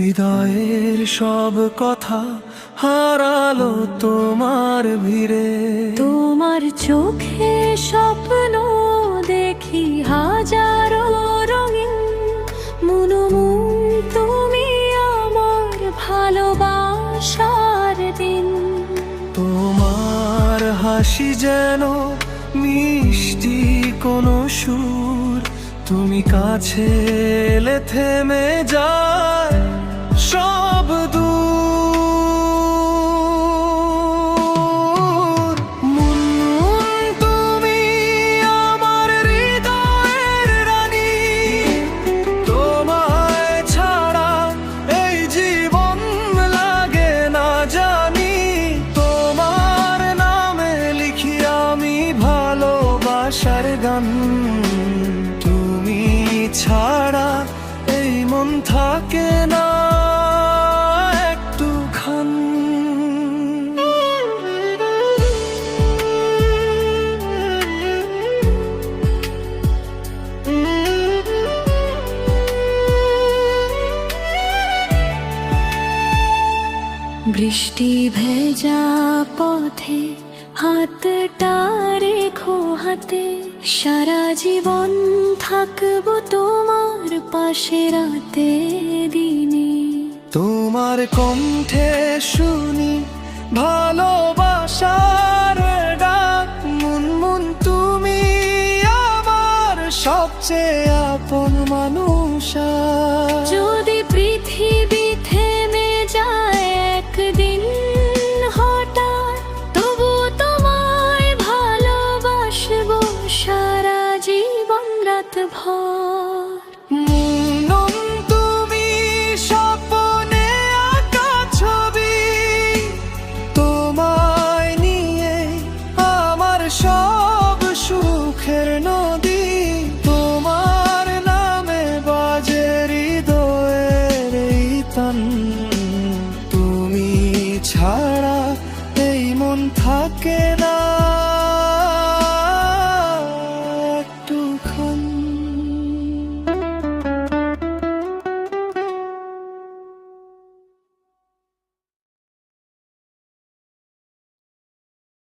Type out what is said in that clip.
হৃদয়ের সব কথা হারালো তোমার ভিড়ে। তোমার চোখে স্বপ্ন দেখি হাজারো রঙিন, মনোমন তুমি আমার ভালোবাসার দিন। তোমার হাসি যেন মিষ্টি কোনো সুর, তুমি কাছে এলে থেমে যায় সব দূর। মুনমুন তুমি আমার হৃদয়ের রানী, তোমায় ছাড়া এই জীবন লাগে না জানি। তোমার নামে লিখি আমি ভালোবাসার গান, তুমি ছাড়া এই মন থাকে না একটুখান। বৃষ্টি ভেজা পথে হাতটা রেখো হাতে, সারা জীবন থাকবো তোমার পাশে রাতে দিনে। তোমার কণ্ঠে শুনি ভালোবাসার ডাক, মুনমুন তুমি আমার সবচেয়ে আপন মানুষ। যদি পৃথিবী থেমে যায় একদিন হঠাৎ, তবু তোমায় ভালোবাসবো সারা জীবন রাত ভর।